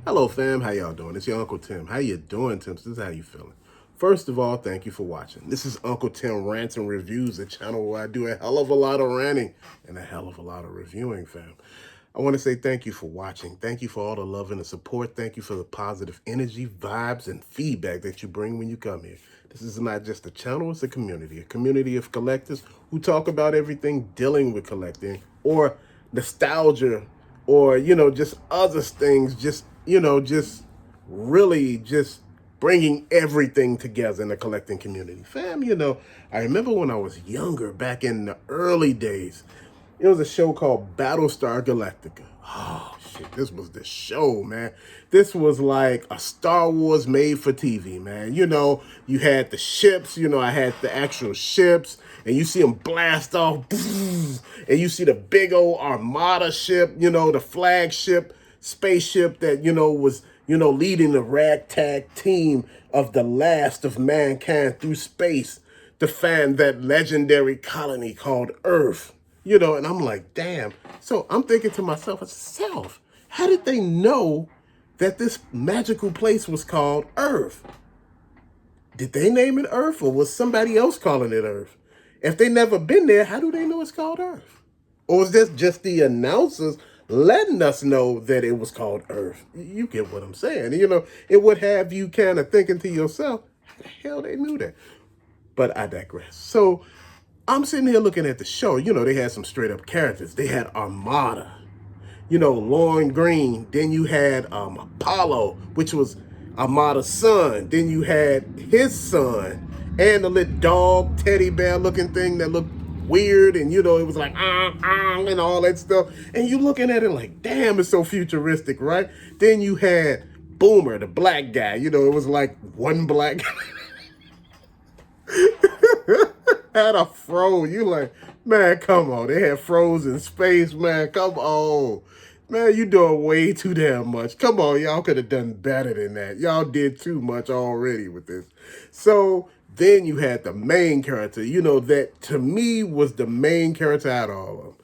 Hello, fam. How y'all doing? It's your Uncle Tim. How you doing, Tim? This is how you feeling. First of all, thank you for watching. This is Uncle Tim Rants and Reviews, a channel where I do a hell of a lot of ranting and a hell of a lot of reviewing, fam. I want to say thank you for watching. Thank you for all the love and the support. Thank you for the positive energy, vibes, and feedback that you bring when you come here. This is not just a channel, it's a community of collectors who talk about everything dealing with collecting or nostalgia or, just other things, just really just bringing everything together in the collecting community. Fam, I remember when I was younger, back in the early days, it was a show called BattleStar Galactica. Oh, shit, this was the show, man. This was like a Star Wars made for TV, man. You had the ships, I had the actual ships, and you see them blast off, and you see the big old armada ship, the flagship spaceship that, was, leading the ragtag team of the last of mankind through space to find that legendary colony called Earth. And I'm like, damn. So I'm thinking to myself, how did they know that this magical place was called Earth? Did they name it Earth, or was somebody else calling it Earth? If they never been there, how do they know it's called Earth? Or is this just the announcers letting us know that it was called Earth? You get what I'm saying. It would have you kind of thinking to yourself, how the hell they knew that? But I digress. So I'm sitting here looking at the show. They had some straight up characters. They had Armada, Lorne Green. Then you had Apollo, which was Armada's son. Then you had his son and the little dog teddy bear looking thing that looked weird. And, it was like, and all that stuff. And you looking at it like, damn, it's so futuristic, right? Then you had Boomer, the black guy. It was like one black guy. Had a fro. You like, man, come on. They had froze in space, man. Come on. Man, you doing way too damn much. Come on, y'all could have done better than that. Y'all did too much already with this. So then you had the main character, that to me was the main character out of all of them.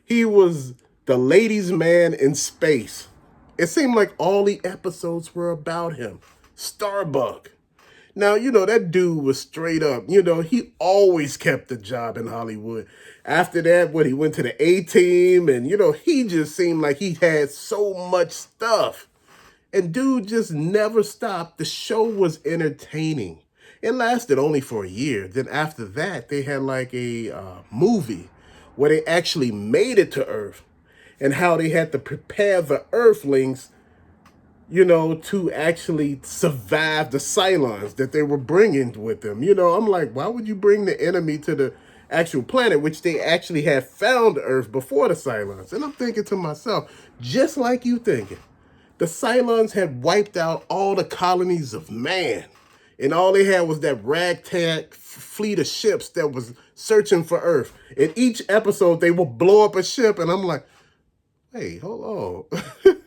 He was the ladies' man in space. It seemed like all the episodes were about him. Starbuck. Now, that dude was straight up. He always kept a job in Hollywood. After that, when he went to the A-Team, and, he just seemed like he had so much stuff. And dude just never stopped. The show was entertaining. It lasted only for a year. Then after that, they had like a movie where they actually made it to Earth and how they had to prepare the Earthlings to actually survive the Cylons that they were bringing with them. I'm like, why would you bring the enemy to the actual planet, which they actually had found Earth before the Cylons? And I'm thinking to myself, just like you thinking, the Cylons had wiped out all the colonies of man. And all they had was that ragtag fleet of ships that was searching for Earth. In each episode, they would blow up a ship. And I'm like, hey, hold on.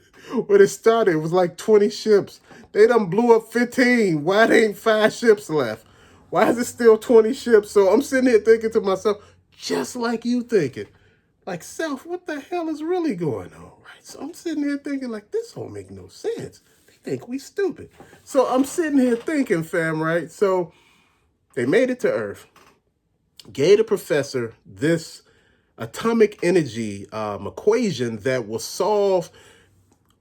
When it started, it was like 20 ships. They done blew up 15. Why there ain't 5 ships left? Why is it still 20 ships? So I'm sitting here thinking to myself, just like you thinking, like, self, what the hell is really going on? Right? So I'm sitting here thinking, like, this don't make no sense. They think we stupid. So I'm sitting here thinking, fam, right? So they made it to Earth, gave the professor this atomic energy equation that will solve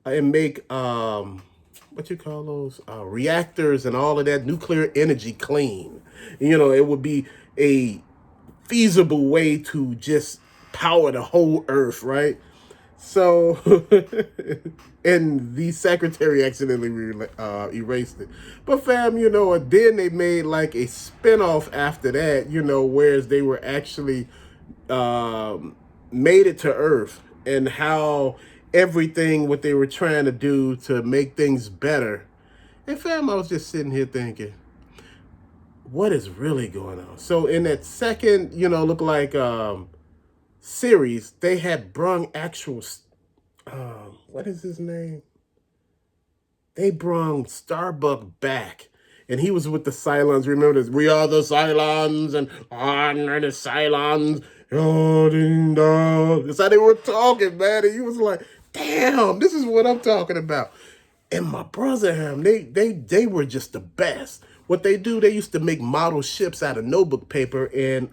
and make what you call those reactors and all of that nuclear energy clean. It would be a feasible way to just power the whole Earth, right? So, and the secretary accidentally erased it. But fam, then they made like a spinoff after that, whereas they were actually made it to Earth and how everything what they were trying to do to make things better. And fam, I was just sitting here thinking, what is really going on? So in that second, look like series, they had brung actual, what is his name? They brung Starbuck back. And he was with the Cylons. Remember this? We are the Cylons, and honor the Cylons. That's how they were talking, man. And he was like, damn, this is what I'm talking about. And my brother and him, they were just the best. What they do, they used to make model ships out of notebook paper, and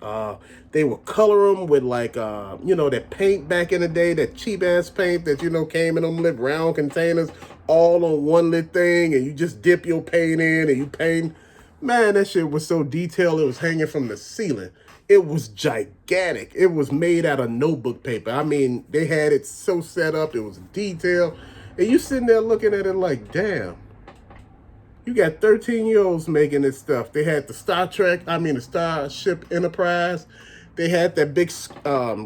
they would color them with like that paint back in the day, that cheap ass paint that came in them little round containers, all on one little thing, and you just dip your paint in and you paint. Man, that shit was so detailed. It was hanging from the ceiling. It was gigantic. It was made out of notebook paper. I mean, they had it so set up. It was detailed. And you sitting there looking at it like, damn, you got 13-year-olds making this stuff. They had the the Starship Enterprise. They had that big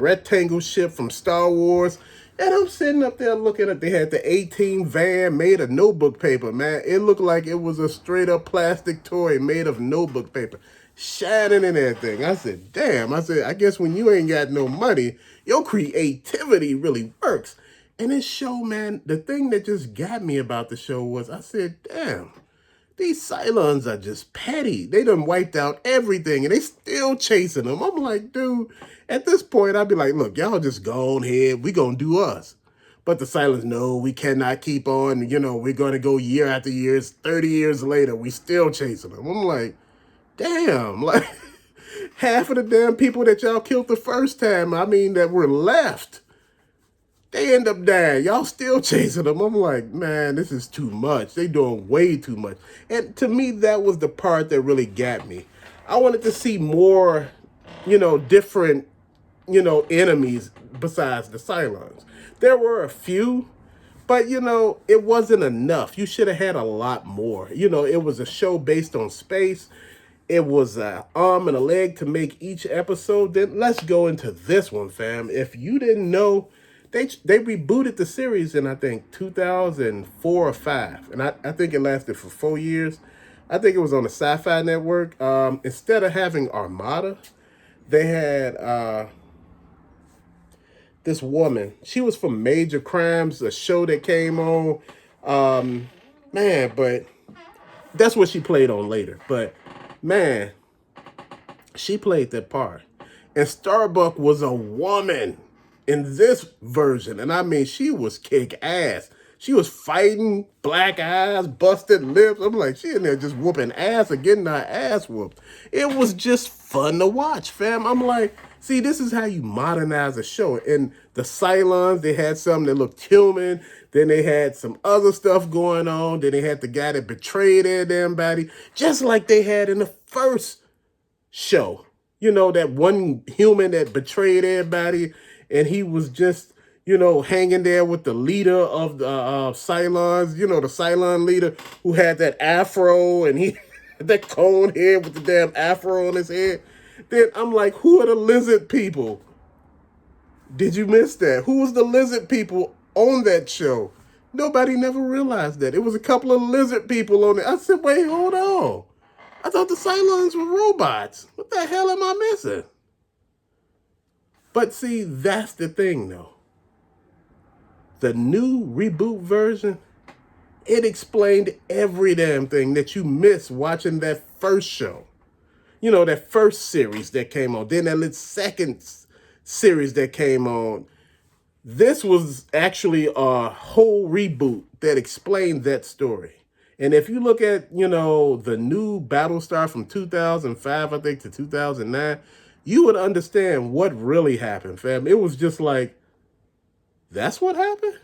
rectangle ship from Star Wars. And I'm sitting up there looking at, they had the 18 van made of notebook paper, man. It looked like it was a straight up plastic toy made of notebook paper, shining and everything. I said, damn. I said, I guess when you ain't got no money, your creativity really works. And this show, man, the thing that just got me about the show was, I said, damn, these Cylons are just petty. They done wiped out everything, and they still chasing them. I'm like, dude, at this point, I'd be like, look, y'all just go on ahead. We gonna do us. But the Cylons, no, we cannot keep on. We're going to go year after year. 30 years later, we still chasing them. I'm like, damn, like half of the damn people that y'all killed the first time, that were left, they end up dying. Y'all still chasing them. I'm like, man, this is too much. They doing way too much. And to me, that was the part that really got me. I wanted to see more, different, enemies besides the Cylons. There were a few, but, it wasn't enough. You should have had a lot more. It was a show based on space. It was an arm and a leg to make each episode. Then let's go into this one, fam. If you didn't know, they rebooted the series in, I think, 2004 or 5. And I think it lasted for 4 years. I think it was on the Sci-Fi Network. Instead of having Armada, they had this woman. She was from Major Crimes, a show that came on. But that's what she played on later. But, man, she played that part. And Starbuck was a woman in this version. And she was kick ass. She was fighting, black eyes, busted lips. I'm like, she in there just whooping ass or getting her ass whooped. It was just fun to watch, fam. I'm like, see, this is how you modernize a show. And the Cylons, they had something that looked human. Then they had some other stuff going on. Then they had the guy that betrayed their damn body, just like they had in the first show. That one human that betrayed everybody, and he was just, hanging there with the leader of the Cylons, the Cylon leader who had that afro, and he had that cone head with the damn afro on his head. Then I'm like, who are the lizard people? Did you miss that? Who was the lizard people on that show? Nobody never realized that. It was a couple of lizard people on it. I said, wait, hold on. I thought the Cylons were robots. What the hell am I missing? But see, that's the thing, though. The new reboot version, it explained every damn thing that you missed watching that first show. That first series that came on. Then that little second series that came on. This was actually a whole reboot that explained that story. And if you look at, the new BattleStar from 2005, I think, to 2009, you would understand what really happened, fam. It was just like, that's what happened?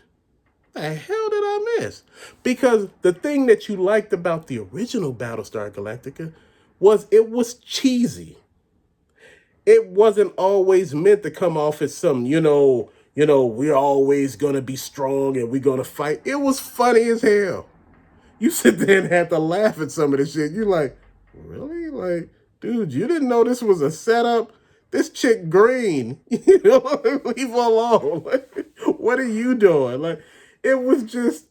The hell did I miss? Because the thing that you liked about the original BattleStar Galactica was it was cheesy. It wasn't always meant to come off as some, we're always going to be strong and we're going to fight. It was funny as hell. You sit there and have to laugh at some of this shit. You're like, really? Like, dude, you didn't know this was a setup? This chick green, leave her alone. Like, what are you doing? Like, it was just,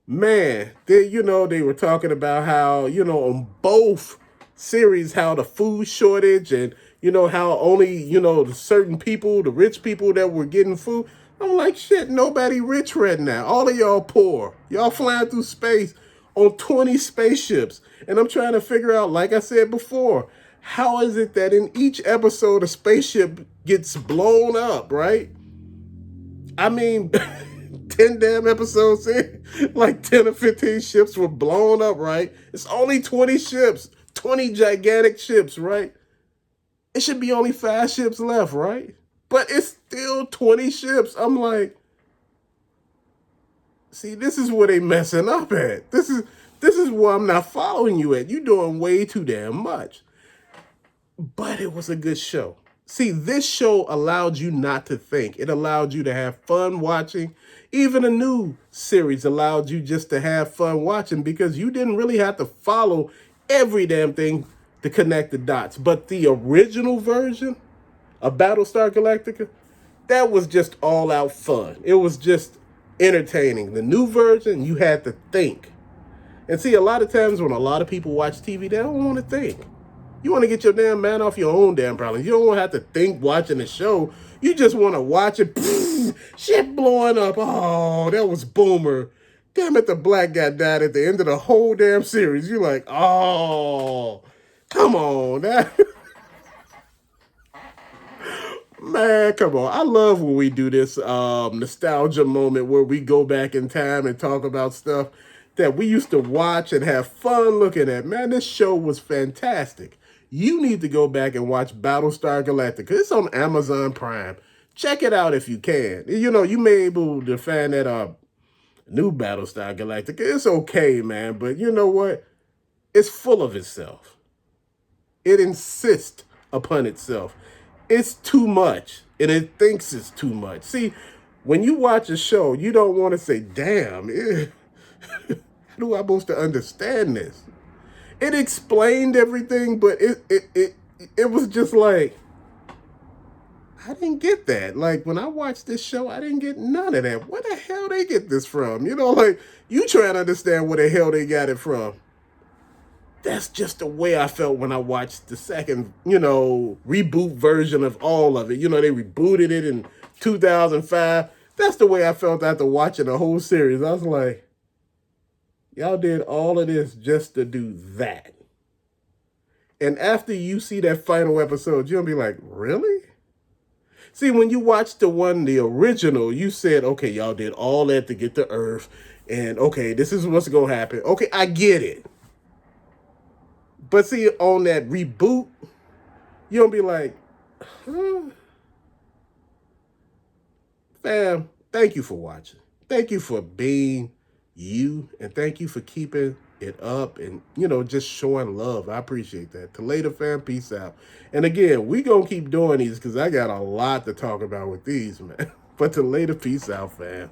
man, they were talking about how, on both series, how the food shortage and, how only, the certain people, the rich people that were getting food. I'm like, shit, nobody rich right now. All of y'all poor. Y'all flying through space on 20 spaceships. And I'm trying to figure out, like I said before, how is it that in each episode a spaceship gets blown up, right? 10 damn episodes in, like 10 or 15 ships were blown up, right? It's only 20 ships, 20 gigantic ships, right? It should be only 5 ships left, right? But it's still 20 ships. I'm like, see, this is where they messing up at. This is where I'm not following you at. You doing way too damn much. But it was a good show. See, this show allowed you not to think. It allowed you to have fun watching. Even a new series allowed you just to have fun watching because you didn't really have to follow every damn thing to connect the dots. But the original version of BattleStar Galactica, that was just all out fun. It was just entertaining. The new version, you had to think. And see, a lot of times when a lot of people watch TV, they don't want to think. You want to get your damn man off your own damn problems. You don't want to have to think watching the show. You just want to watch it. Shit blowing up. Oh, that was Boomer. Damn it, the black guy died at the end of the whole damn series. You're like, oh, come on. Man, come on. I love when we do this nostalgia moment where we go back in time and talk about stuff that we used to watch and have fun looking at. Man, this show was fantastic. You need to go back and watch Battlestar Galactica. It's on Amazon Prime. Check it out if you can. You know, you may be able to find that new Battlestar Galactica. It's okay, man, but you know what? It's full of itself. It insists upon itself. It's too much, and it thinks it's too much. See, when you watch a show, you don't want to say, damn, how do I supposed to understand this? It explained everything, but it was just like, I didn't get that. Like, when I watched this show, I didn't get none of that. Where the hell they get this from? You know, like, you trying to understand where the hell they got it from. That's just the way I felt when I watched the second, reboot version of all of it. You know, they rebooted it in 2005. That's the way I felt after watching the whole series. I was like, y'all did all of this just to do that. And after you see that final episode, you'll be like, really? See, when you watched the original, you said, okay, y'all did all that to get to Earth. And okay, this is what's going to happen. Okay, I get it. But see, on that reboot, you'll be like, huh? Fam, thank you for watching. Thank you for being you, and thank you for keeping it up and, just showing love. I appreciate that. To later, fam, peace out. And again, we going to keep doing these because I got a lot to talk about with these, man. But to later, peace out, fam.